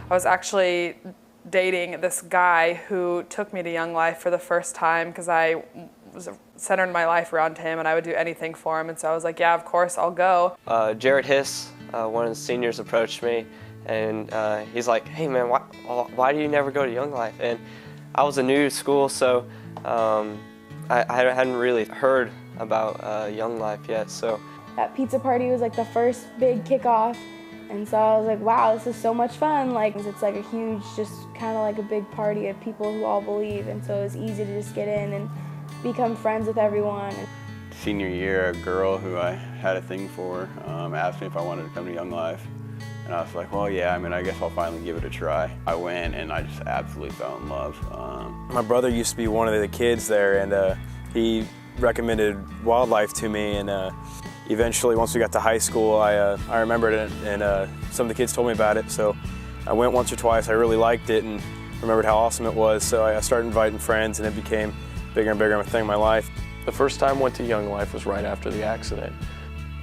I was actually dating this guy who took me to Young Life for the first time because I was centered my life around him and I would do anything for him. And so I was like, yeah, of course, I'll go. Jared Hiss, one of the seniors, approached me, and he's like, hey man, why do you never go to Young Life? And I was new to school, so I hadn't really heard about Young Life yet. So that pizza party was like the first big kickoff, and so I was like, wow, this is so much fun. Like, it's like a huge, just kind of like a big party of people who all believe, and so it was easy to just get in and become friends with everyone. Senior year, a girl who I had a thing for asked me if I wanted to come to Young Life. And I was like, well, yeah, I mean, I guess I'll finally give it a try. I went and I just absolutely fell in love. My brother used to be one of the kids there, and he recommended wildlife to me. And eventually, once we got to high school, I remembered it, and some of the kids told me about it. So I went once or twice. I really liked it and remembered how awesome it was. So I started inviting friends, and it became bigger and bigger of a thing in my life. The first time I went to Young Life was right after the accident.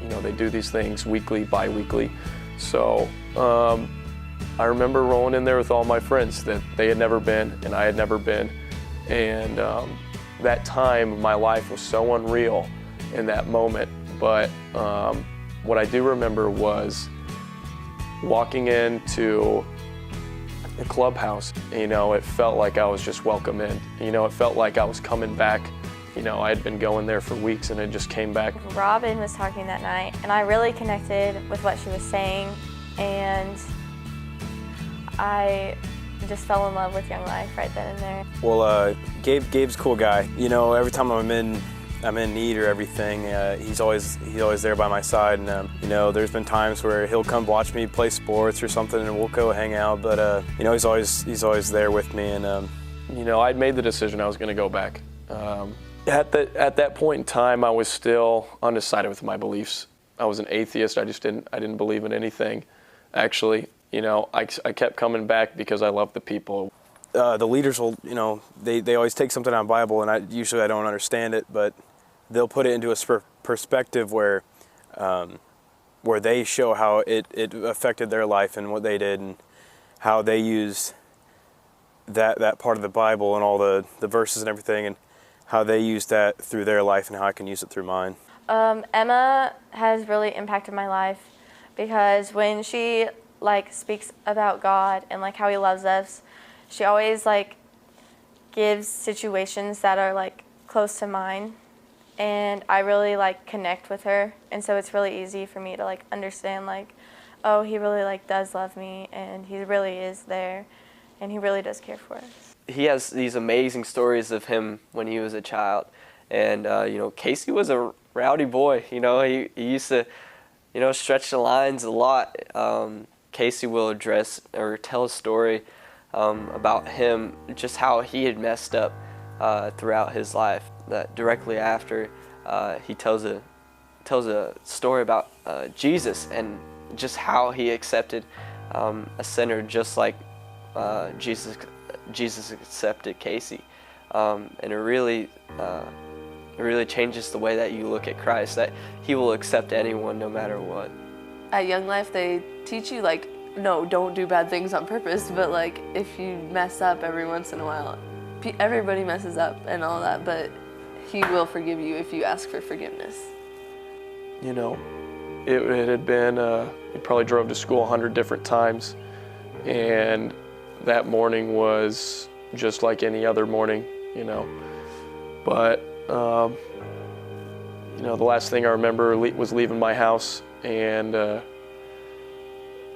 You know, they do these things weekly, bi-weekly. So I remember rolling in there with all my friends that they had never been and I had never been. And that time of my life was so unreal in that moment. But what I do remember was walking into the clubhouse. You know, it felt like I was just welcome in. You know, it felt like I was coming back. You know, I had been going there for weeks and it just came back. Robin was talking that night and I really connected with what she was saying, and I just fell in love with Young Life right then and there. Well, Gabe's a cool guy. You know, every time I'm in need or everything, he's always there by my side. And you know, there's been times where he'll come watch me play sports or something, and we'll go hang out. But you know, he's always there with me. And you know, I'd made the decision I was going to go back. At that point in time, I was still undecided with my beliefs. I was an atheist. I didn't believe in anything. Actually, you know, I kept coming back because I loved the people. The leaders will, you know, they always take something out of the Bible, and I usually don't understand it, but they'll put it into a perspective where they show how it affected their life and what they did and how they used that part of the Bible and all the verses and everything, and how they use that through their life and how I can use it through mine. Emma has really impacted my life because when she speaks about God and how He loves us, she always gives situations that are close to mine, and I really connect with her, and so it's really easy for me to understand oh, He really does love me, and He really is there, and He really does care for us. he has these amazing stories of him when he was a child. And, you know, Casey was a rowdy boy. You know, he used to, you know, stretch the lines a lot. Casey will address or tell a story about him, just how he had messed up throughout his life. That directly after, he tells a story about Jesus and just how he accepted a sinner just like Jesus accepted Casey. And it really changes the way that you look at Christ, that He will accept anyone no matter what. At Young Life, they teach you, no, don't do bad things on purpose, but, if you mess up every once in a while, everybody messes up and all that, but He will forgive you if you ask for forgiveness. You know, it had been, he probably drove to school 100 different times, and that morning was just like any other morning, you know. But, you know, the last thing I remember was leaving my house and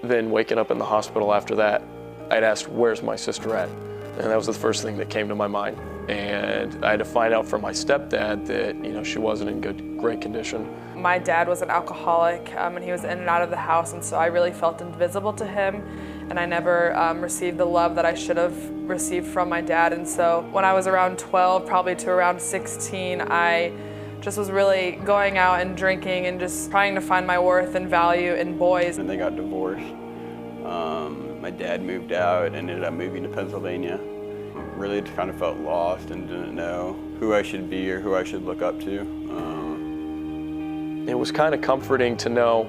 then waking up in the hospital after that. I'd asked, where's my sister at? And that was the first thing that came to my mind. And I had to find out from my stepdad that, you know, she wasn't in great condition. My dad was an alcoholic, and he was in and out of the house, and so I really felt invisible to him, and I never received the love that I should have received from my dad. And so when I was around 12, probably to around 16, I just was really going out and drinking and just trying to find my worth and value in boys. And they got divorced. My dad moved out and ended up moving to Pennsylvania. Really just kind of felt lost and didn't know who I should be or who I should look up to. It was kind of comforting to know,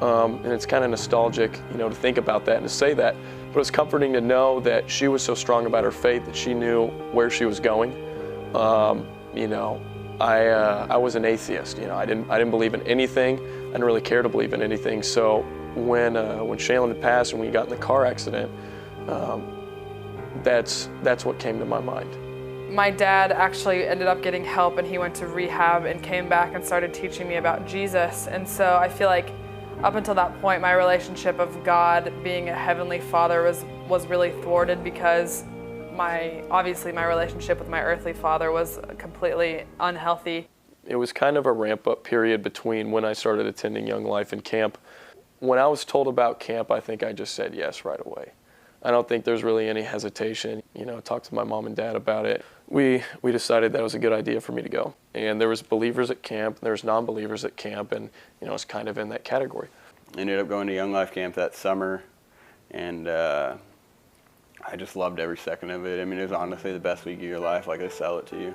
and it's kind of nostalgic, you know, to think about that and to say that, But it was comforting to know that she was so strong about her faith that she knew where she was going. You know, I was an atheist. You know, I didn't believe in anything. I didn't really care to believe in anything. So when Shaylin had passed and we got in the car accident, that's what came to my mind. My dad actually ended up getting help, and he went to rehab and came back and started teaching me about Jesus. And so I feel like up until that point, my relationship of God being a heavenly father was really thwarted, because obviously my relationship with my earthly father was completely unhealthy. It was kind of a ramp-up period between when I started attending Young Life and camp. When I was told about camp, I think I just said yes right away. I don't think there's really any hesitation. You know, talked to my mom and dad about it. We decided that it was a good idea for me to go. And there was believers at camp, there was non-believers at camp, and you know, it's kind of in that category. I ended up going to Young Life camp that summer, and I just loved every second of it. I mean, it was honestly the best week of your life. Like, I sell it to you.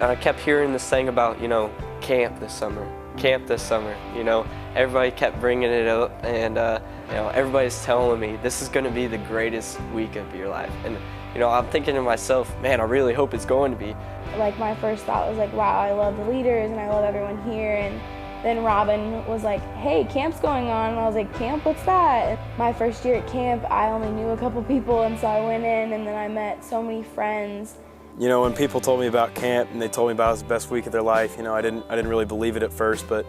I kept hearing this thing about, you know, camp this summer. You know, everybody kept bringing it up, and you know, everybody's telling me this is going to be the greatest week of your life. And you know, I'm thinking to myself, man, I really hope it's going to be. Like, my first thought was like, wow, I love the leaders and I love everyone here. And then Robin was like, hey, camp's going on. And I was like, camp, what's that? And my first year at camp, I only knew a couple people, and so I went in, and then I met so many friends. You know, when people told me about camp and they told me about it was the best week of their life, you know, I didn't really believe it at first, but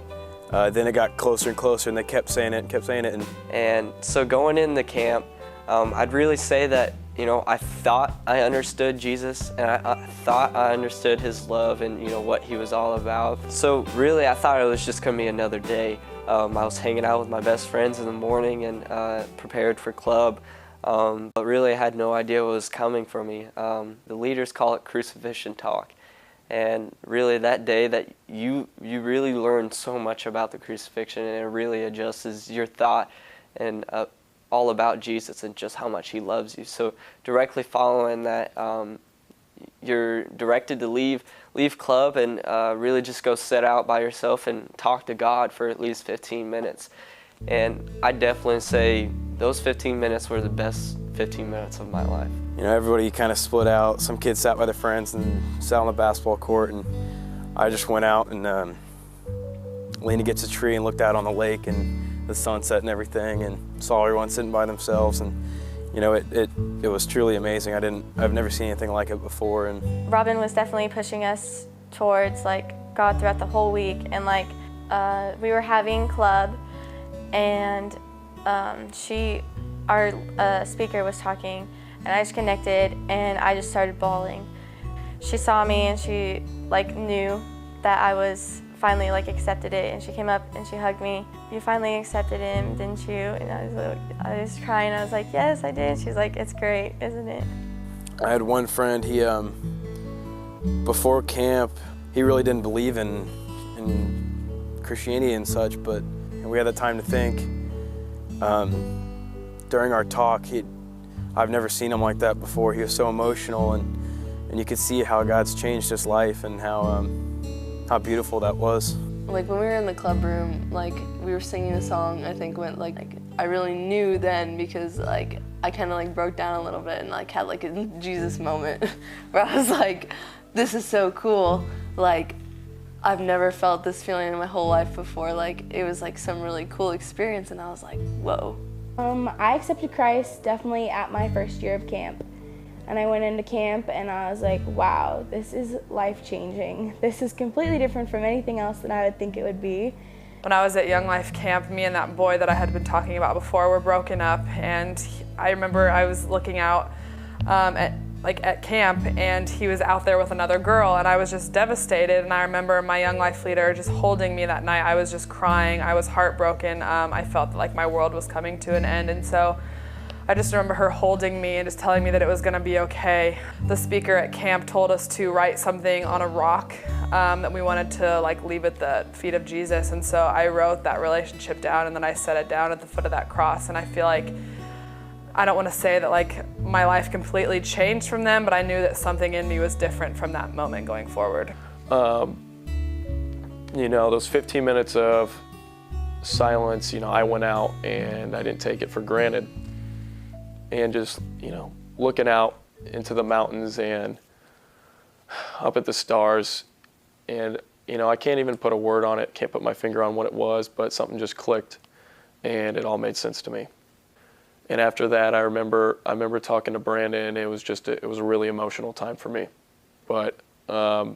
then it got closer and closer, and they kept saying it. And so going in the camp, I'd really say that, you know, I thought I understood Jesus, and I thought I understood his love and, you know, what he was all about. So really, I thought it was just going to be another day. I was hanging out with my best friends in the morning and prepared for club. But really, I had no idea what was coming for me. The leaders call it crucifixion talk. And really, that day that you really learn so much about the crucifixion, and it really adjusts your thought and all about Jesus and just how much he loves you. So directly following that, you're directed to leave club and really just go sit out by yourself and talk to God for at least 15 minutes. And I definitely say those 15 minutes were the best 15 minutes of my life. You know, everybody kind of split out. Some kids sat by their friends and sat on the basketball court, and I just went out and leaned against a tree and looked out on the lake and the sunset and everything, and saw everyone sitting by themselves. And you know, it was truly amazing. I've never seen anything like it before. And Robin was definitely pushing us towards like God throughout the whole week, and like we were having club, and our speaker was talking, and I just connected, and I just started bawling. She saw me, and she like knew that I was finally like accepted it, and she came up and she hugged me. You finally accepted him, didn't you? And I was crying. I was like, yes, I did. She's like, it's great, isn't it? I had one friend, he before camp, he really didn't believe in Christianity and such, but we had the time to think. During our talk, I've never seen him like that before. He was so emotional, and you could see how God's changed his life and how beautiful that was. Like, when we were in the club room, like, we were singing a song, I think, when, like I really knew then, because, like, I kind of, like, broke down a little bit and, like, had, like, a Jesus moment where I was like, this is so cool. Like, I've never felt this feeling in my whole life before. Like, it was, like, some really cool experience, and I was like, whoa. I accepted Christ definitely at my first year of camp. And I went into camp and I was like, wow, this is life-changing. This is completely different from anything else that I would think it would be. When I was at Young Life camp, me and that boy that I had been talking about before were broken up, and I remember I was looking out at camp, and he was out there with another girl, and I was just devastated. And I remember my Young Life leader just holding me that night. I was just crying. I was heartbroken. I felt like my world was coming to an end, and so I just remember her holding me and just telling me that it was going to be okay. The speaker at camp told us to write something on a rock that we wanted to like leave at the feet of Jesus, and so I wrote that relationship down, and then I set it down at the foot of that cross. And I feel like, I don't want to say that like my life completely changed from them, but I knew that something in me was different from that moment going forward. You know, those 15 minutes of silence, you know, I went out and I didn't take it for granted. and just, looking out into the mountains and up at the stars. And, I can't even put a word on it, can't put my finger on what it was, but something just clicked and it all made sense to me. And after that, I remember talking to Brandon. It was a really emotional time for me. But, yeah,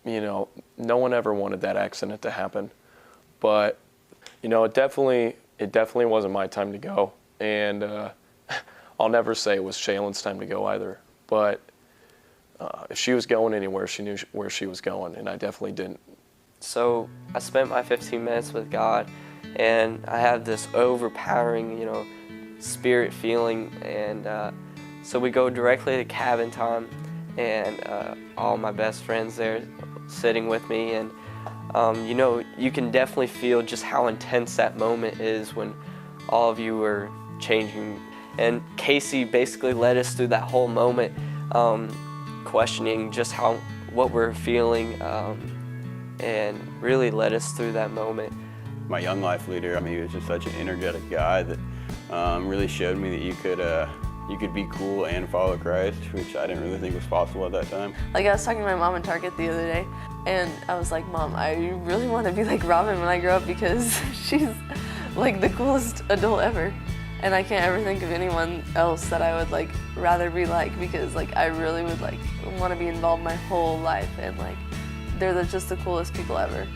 no one ever wanted that accident to happen. But, it definitely wasn't my time to go. And I'll never say it was Shaylin's time to go either. But if she was going anywhere, she knew where she was going, and I definitely didn't. So I spent my 15 minutes with God, and I had this overpowering, spirit feeling. And so we go directly to cabin time, and all my best friends there sitting with me. And, you can definitely feel just how intense that moment is when all of you are changing. And Casey basically led us through that whole moment, questioning just what we're feeling, and really led us through that moment. My Young Life leader, he was just such an energetic guy that really showed me that you could be cool and follow Christ, which I didn't really think was possible at that time. Like, I was talking to my mom in Target the other day, and I was like, Mom, I really want to be like Robin when I grow up because she's like the coolest adult ever. And I can't ever think of anyone else that I would like rather be like, because like I really would like want to be involved my whole life, and like they're just the coolest people ever.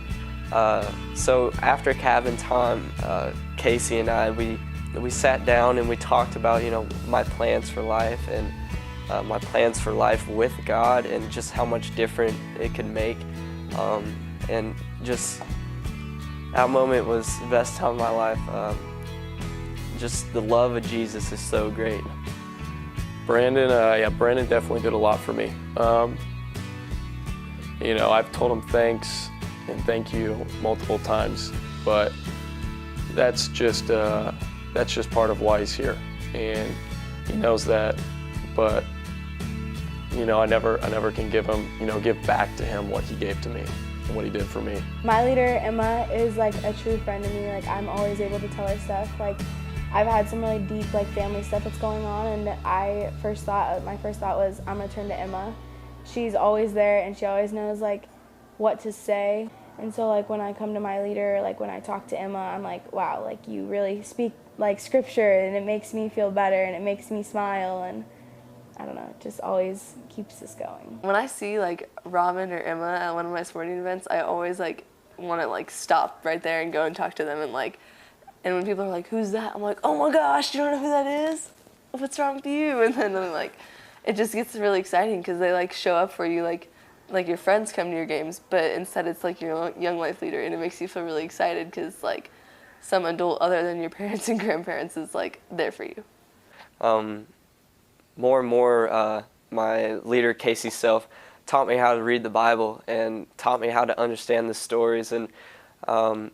So after cabin time, Casey and I, we sat down and we talked about, my plans for life, and my plans for life with God, and just how much different it could make. And just that moment was the best time of my life. Just the love of Jesus is so great. Brandon definitely did a lot for me. I've told him thanks and thank you multiple times, but that's just part of why he's here, and he knows that. But I never can give back to him what he gave to me and what he did for me. My leader, Emma, is like a true friend to me. Like, I'm always able to tell her stuff. Like, I've had some really deep family stuff that's going on, and my first thought was, I'm gonna turn to Emma. She's always there, and she always knows what to say. And so when I come to my leader, when I talk to Emma, I'm like, wow, you really speak scripture, and it makes me feel better, and it makes me smile, and I don't know, it just always keeps us going. When I see Robin or Emma at one of my sporting events, I always want to stop right there and go and talk to them, and when people are like, who's that? I'm like, oh my gosh, you don't know who that is? What's wrong with you? And then I'm it just gets really exciting because they show up for you like your friends come to your games, but instead it's your Young Life leader, and it makes you feel really excited because some adult other than your parents and grandparents is there for you. More and more, my leader, Casey Self, taught me how to read the Bible and taught me how to understand the stories. And the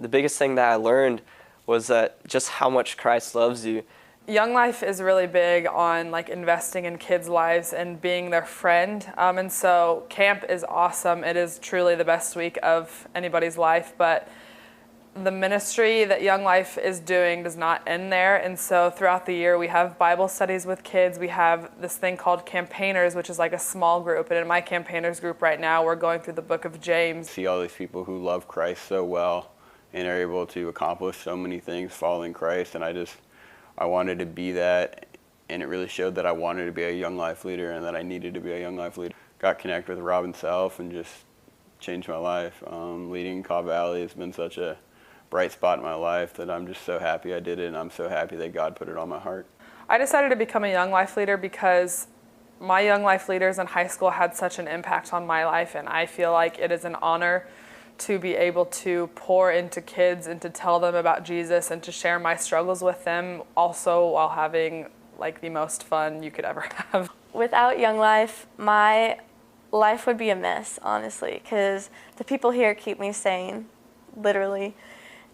biggest thing that I learned was that just how much Christ loves you. Young Life is really big on investing in kids' lives and being their friend. And so camp is awesome. It is truly the best week of anybody's life, but the ministry that Young Life is doing does not end there. And so throughout the year, we have Bible studies with kids. We have this thing called Campaigners, which is a small group. And in my Campaigners group right now, we're going through the book of James. See all these people who love Christ so well and are able to accomplish so many things following Christ. And I wanted to be that, and it really showed that I wanted to be a Young Life leader and that I needed to be a Young Life leader. Got connected with Robin Self and just changed my life. Leading Kawvalley has been such a bright spot in my life that I'm just so happy I did it, and I'm so happy that God put it on my heart. I decided to become a Young Life leader because my Young Life leaders in high school had such an impact on my life, and I feel like it is an honor to be able to pour into kids and to tell them about Jesus and to share my struggles with them, also while having the most fun you could ever have. Without Young Life, my life would be a mess, honestly, because the people here keep me sane, literally.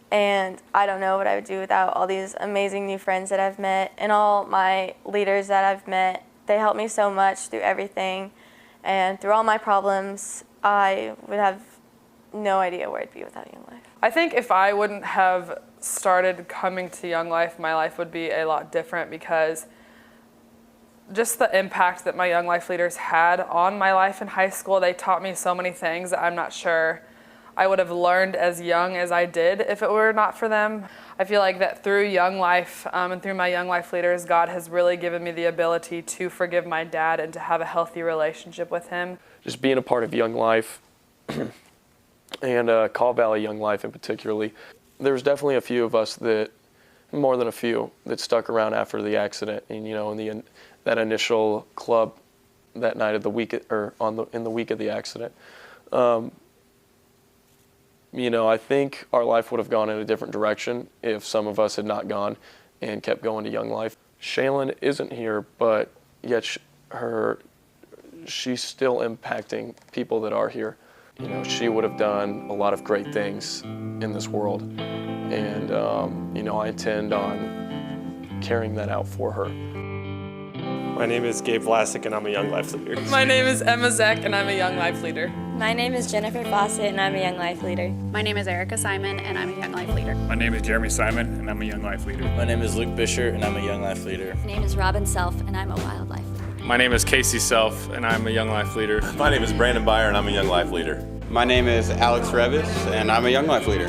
And I don't know what I would do without all these amazing new friends that I've met and all my leaders that I've met. They helped me so much through everything, and through all my problems, I would have no idea where I'd be without Young Life. I think if I wouldn't have started coming to Young Life, my life would be a lot different, because just the impact that my Young Life leaders had on my life in high school, they taught me so many things that I'm not sure I would have learned as young as I did if it were not for them. I feel like that through Young Life and through my Young Life leaders, God has really given me the ability to forgive my dad and to have a healthy relationship with him. Just being a part of Young Life and Kawvalley Young Life in particularly, there's definitely a few of us that, more than a few, that stuck around after the accident. And in that initial club that night of the week, or in the week of the accident, I think our life would have gone in a different direction if some of us had not gone and kept going to Young Life. Shaylin isn't here, but yet she's still impacting people that are here. She would have done a lot of great things in this world, and I intend on carrying that out for her. My name is Gabe Vlasic, and I'm a Young Life leader. My name is Emma Zek, and I'm a Young Life leader. My name is Jennifer Fawcett, and I'm a Young Life leader. My name is Erica Simon, and I'm a Young Life leader. My name is Jeremy Simon, and I'm a Young Life leader. My name is Luke Bisher, and I'm a Young Life leader. My name is Robin Self, and I'm a Wildlife leader. My name is Casey Self, and I'm a Young Life leader. My name is Brandon Byer, and I'm a Young Life leader. My name is Alex Revis, and I'm a Young Life leader.